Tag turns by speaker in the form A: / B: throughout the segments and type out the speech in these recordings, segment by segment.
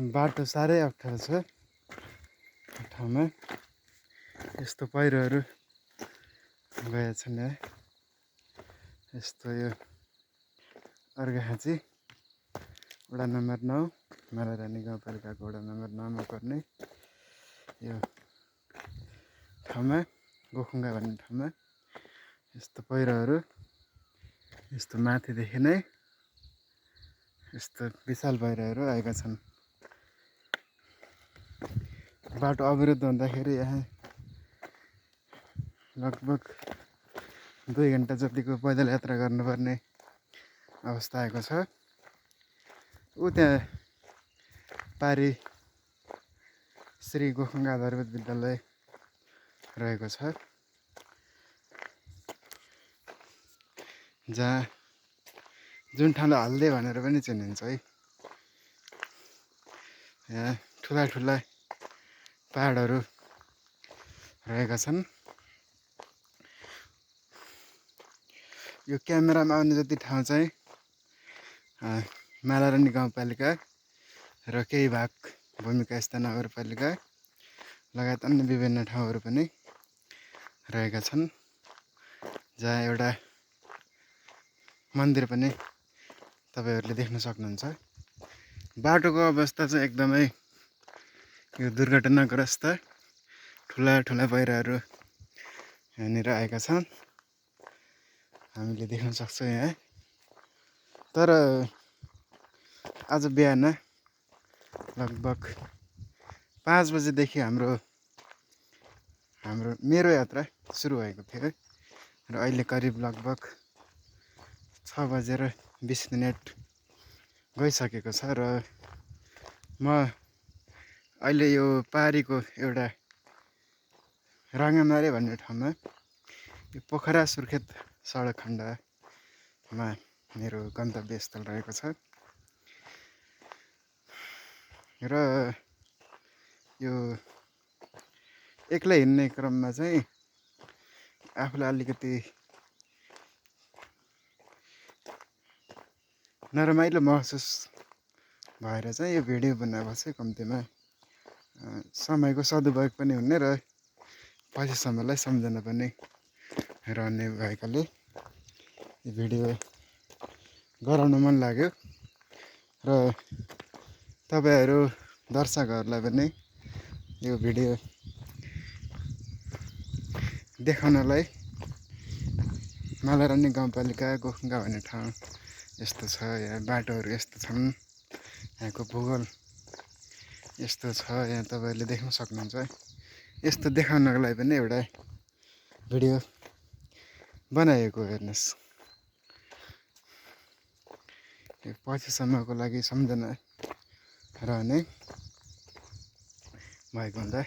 A: बाटो साह्रै अप्ठ्यारो छ ठाउँमा यस्तो पहिरोहरू गएका छन् है। यस्तो यो अर्घाखाँची वडा नम्बर 9 मालारानी गाउँपालिकाको वडा नम्बर 9 मा पर्ने यो ठाउँमा गोखुङ्गा भन्ने ठाउँमा यस्तो पहिरोहरू यस्तो माथिदेखि नै यस्तो विशाल पहिरोहरू आएका छन्। बाटो अवरुद्ध हुँदाखेरि यहाँ लगभग 2 घन्टा जतिको पैदल यात्रा गर्नुपर्ने अवस्था आएको छ। ऊ त्यहाँ पारी श्री गोखुङ्गा आधारभूत विद्यालय रहेको छ, जहाँ जुन ठाउँलाई हल्दे भनेर पनि चिनिन्छ है। यहाँ ठुला ठुला पहाडहरू रहेका छन्। यो क्यामेरामा आउने जति ठाउँ चाहिँ मालारानी गाउँपालिका र केही भाग भूमिकास्थ नगरपालिका लगायत अन्य विभिन्न ठाउँहरू पनि रहेका छन्, जहाँ एउटा मन्दिर पनि तपाईहरूले देख्न सक्नुहुन्छ। बाटोको अवस्था चाहिँ एकदमै यो दुर्घटनाग्रस्त, ठुला ठुला पहिरोहरू यहाँनिर आएका छन्, हामीले देख्न सक्छौँ यहाँ। तर आज बिहान लगभग 5 बजेदेखि मेरो यात्रा सुरु भएको थियो र अहिले करिब लगभग 6:20 गइसकेको छ र म अहिले यो पारीको एउटा राङ्गामारे भन्ने ठाउँमा यो पोखरा सुर्खेत सडक खण्डमा मेरो गन्तव्य स्थल रहेको छ। र यो एक्लै हिँड्ने क्रममा चाहिँ आफूलाई अलिकति नरमाइलो महसुस भएर चाहिँ यो भिडियो बनाएको चाहिँ कम्तीमा समयको सदुपयोग पनि हुने र पछिसम्मलाई सम्झना पनि रहने भएकाले यो भिडियो गराउन मन लाग्यो र तपाईहरू दर्शकहरूलाई पनि यो भिडियो देखाउनलाई मालारानी गाउँपालिका गोखुङ्गा भन्ने ठाउँ यस्तो छ, यहाँ बाटोहरू यस्तो छन्, यहाँको भूगोल यस्तो छ, यहाँ तपाईहरूले देख्न सक्नुहुन्छ। यस्तो देखाउनको लागि पनि एउटा भिडियो बनाएको हेर्नुहोस्। यो पछिसम्मको लागि सम्झना रहने भएको हुँदा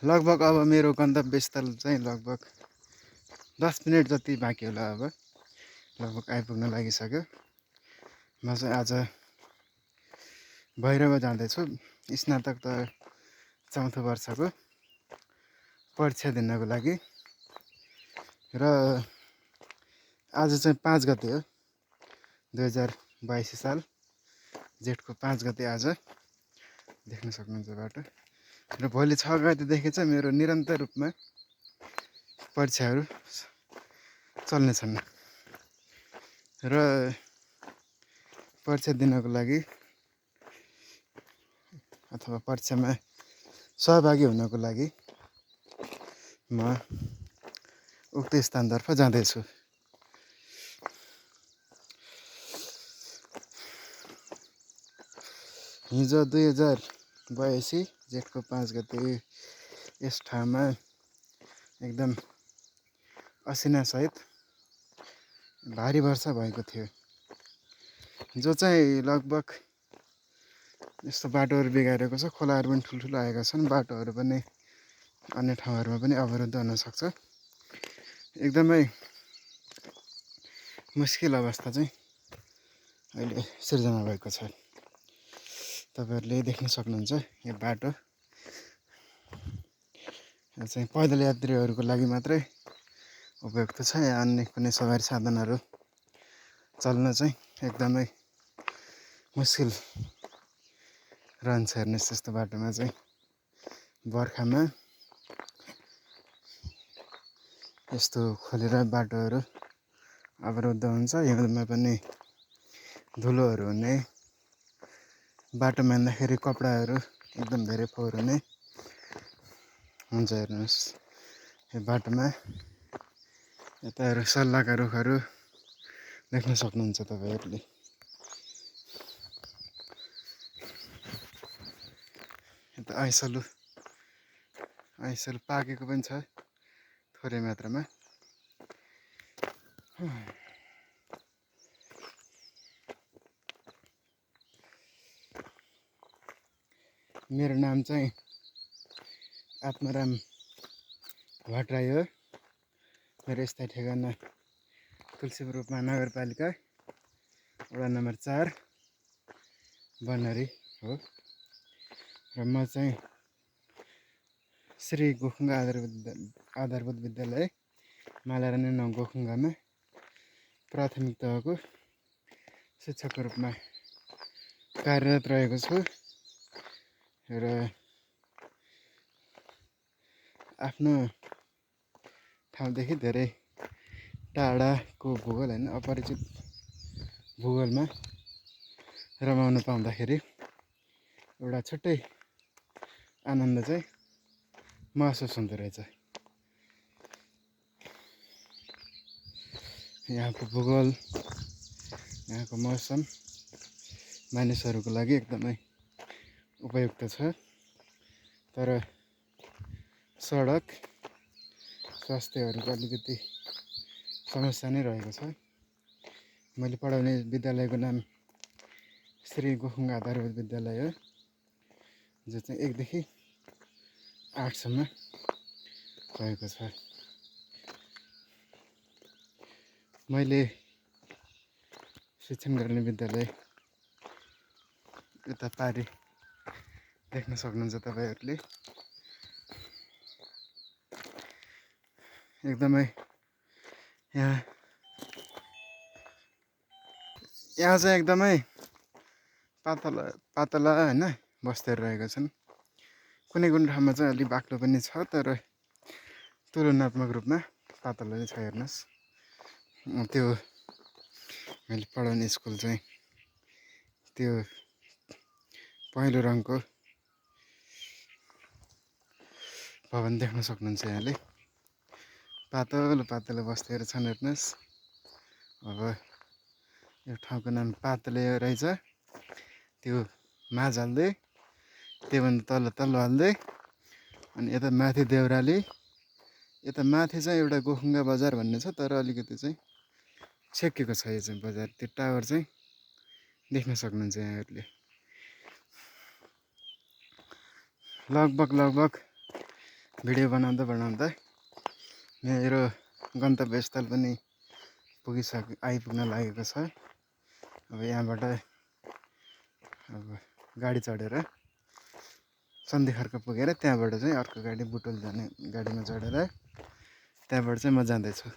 A: लगभग अब मेरो गन्तव्यस्थल चाहिँ लगभग 10 मिनट जति बाँकी होला। अब लगभग आइपुग्न लागिसक्यो। म चाहिँ आज भैरव जाँदैछु। स्नातक त 4औं वर्षको परीक्षा दिनको लागि र आज चाहिँ 5 गते हो, 2022 साल जेठको 5 गते आज देख्न सक्नुहुन्छ बाटो। र भोलि 6 गतेदेखि चाहिँ मेरो निरन्तर रूपमा परीक्षाहरू चल्नेछन् र परीक्षा दिनको लागि अथवा परीक्षामा सहभागी हुनको लागि म उक्त स्थानतर्फ जाँदैछु। हिजो 2082 जेठको 5 गते यस ठाउँमा एकदम असिनासहित भारी वर्षा भएको थियो, जो चाहिँ लगभग यस्तो बाटोहरू बिगारेको छ। खोलाहरू पनि ठुल्ठुलो आएका छन्, बाटोहरू पनि अन्य ठाउँहरूमा पनि अवरुद्ध हुन सक्छ। एकदमै मुस्किल अवस्था चाहिँ अहिले सिर्जना भएको छ। तपाईहरूले देख्न सक्नुहुन्छ यो बाटो चाहिँ पैदल यात्रीहरूको लागि मात्रै उपयुक्त छ। यहाँ अन्य कुनै सवारी साधनहरू चल्न चाहिँ एकदमै मुस्किल रहन्छ हेर्नुहोस् यस्तो बाटोमा चाहिँ बर्खामा यस्तो खोलेर बाटोहरू अवरुद्ध हुन्छ हिउँदमा पनि धुलोहरू हुने बाटोमा हिँड्दाखेरि कपडाहरू एकदम धेरै फोहोर हुने हुन्छ हेर्नुहोस् यो बाटोमा यताहरू सल्लाहका रुखहरू देख्न सक्नुहुन्छ तपाईँहरूले यता आइसलु पाकेको पनि छ थोरै मात्रामा मेरो नाम चाहिँ आत्माराम भट्टराई हो मेरो स्थायी ठेगाना तुलसीपुर उपमहानगरपालिका वडा नम्बर 4 बनहरी हो र म चाहिँ श्री गोखुङ्गा आधारभूत विद्यालय मालारानी 9 गोखुङ्गामा प्राथमिक तहको शिक्षकको रूपमा कार्यरत रहेको छु र आफ्नो ठाउँदेखि धेरै टाढाको भूगोल हैन अपरिचित भूगोलमा रमाउन पाउँदाखेरि एउटा छुट्टै आनन्द चाहिँ महसुस हुँदो रहेछ। यहाँको भूगोल यहाँको मौसम मानिसहरूको लागि एकदमै उपयुक्त छ तर सडक स्वास्थ्यहरूको अलिकति समस्या नै रहेको छ। मैले पढाउने विद्यालयको नाम श्री गोखुङ्गा आधारभूत विद्यालय हो जो चाहिँ 1 देखि 8 सम्म रहेको छ। मैले शिक्षण गर्ने विद्यालय यता पारी देख्न सक्नुहुन्छ तपाईहरुले एकदमै यहाँ चाहिँ एकदमै पातला हैन बस्तीहरु रहेका छन्। कुनै ठाउँमा चाहिँ अलि बाक्लो पनि छ तर तुलनात्मक रूपमा पातला नै छ हेर्नुस्। त्यो मैले पढाउने स्कुल चाहिँ त्यो पहेँलो रङको भवन देख्न सक्नुहुन्छ यहाँले पातलो बस्तीहरु छन् हेर्नुस्। अब यो ठाउँको नाम पातले रहेछ त्यो माझ हाल्दै त्योभन्दा तल्लो हाल्दै अनि यता माथि देउराली यता माथि चाहिँ एउटा गोखुङ्गा बजार भन्ने छ तर अलिकति चाहिँ छेकेको छ यो चाहिँ बजार। त्यो टावर चाहिँ देख्न सक्नुहुन्छ यहाँहरुले। लगभग भिडियो बनाउँदा मेरो गन्तव्य स्थल पनि आइपुग्न लागेको छ। अब यहाँबाट अब गाडी चढेर सन्धिखर्क पुगेर त्यहाँबाट चाहिँ अर्को गाडी बुटोल जाने गाडीमा चढेर त्यहाँबाट चाहिँ म जाँदै छु।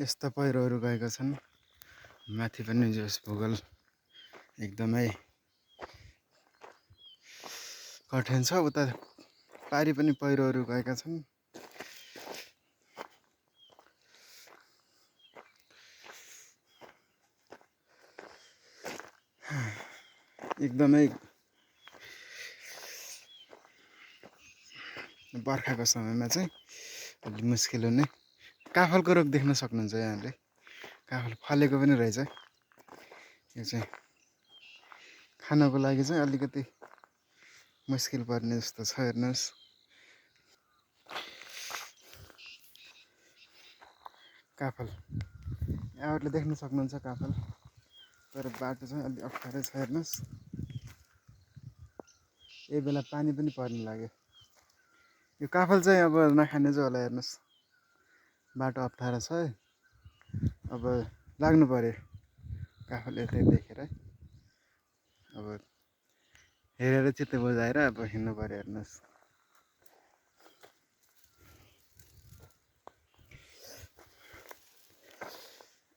A: यस्ता पहिरोहरू गएका छन् माथि पनि जस भूगोल एकदमै कठिन छ। उता पारी पनि पहिरोहरू गएका छन्। एकदमै बर्खाको समयमा चाहिँ अलि मुस्किल हुने। काफलको रुख देख्न सक्नुहुन्छ यहाँले काफल फलेको पनि रहेछ। यो चाहिँ खानको लागि चाहिँ अलिकति मुस्किल पर्ने जस्तो छ हेर्नुस्। काफल यहाँहरुले देख्न सक्नुहुन्छ काफल तर बाटो चाहिँ अलि अप्ठ्यारो छ हेर्नुस्। यही बेला पानी पनि पर्न लाग्यो। यो काफल चाहिँ अब नखाने चाहिँ होला हेर्नुस्। बाटो अप्ठ्यारो छ अब लाग्नु पर्यो काफल यतै देखेर। अब हेरेर चित्त बुझाएर अब हिँड्नु पऱ्यो हेर्नुहोस्।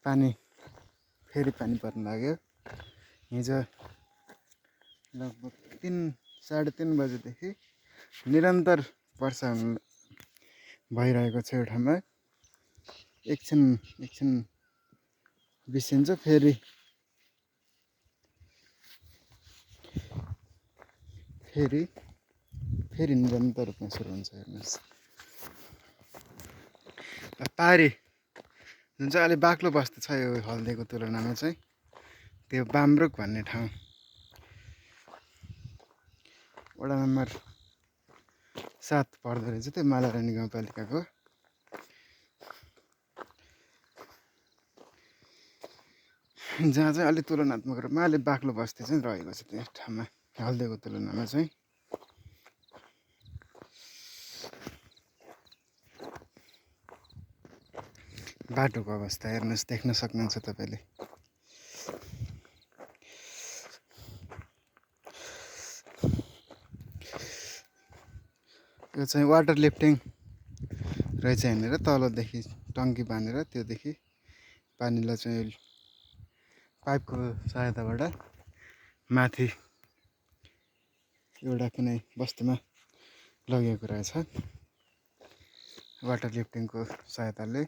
A: पानी फेरि पानी पर्न लाग्यो। हिजो लगभग 3-3:30 बजेदेखि निरन्तर वर्षा भइरहेको छ यो ठाउँमा। एकछिन बिसिन्छ फेरि निरन्तर रूपमा सुरु हुन्छ हेर्नुहोस्। पारी जुन चाहिँ अलि बाक्लो बस्ती छ यो हल्दिएको तुलनामा चाहिँ त्यो बामरुक भन्ने ठाउँ वडा नम्बर 7 पर्दो रहेछ त्यो मालारानी गाउँपालिकाको। जहाँ चाहिँ अलि तुलनात्मक रूपमा अलि बाक्लो बस्ती चाहिँ रहेको छ त्यस ठाउँमा हल्दिएको तुलनामा चाहिँ। बाटोको अवस्था हेर्नुहोस्, देख्न सक्नुहुन्छ तपाईँले। यो चाहिँ वाटर लिफ्टिङ रहेछ यहाँनिर, तलदेखि टङ्की बाँधेर त्योदेखि पानीलाई चाहिँ पाइपको सहायताबाट माथि एउटा कुनै बस्तीमा लगिएको रहेछ वाटर लिफ्टिङको सहायताले।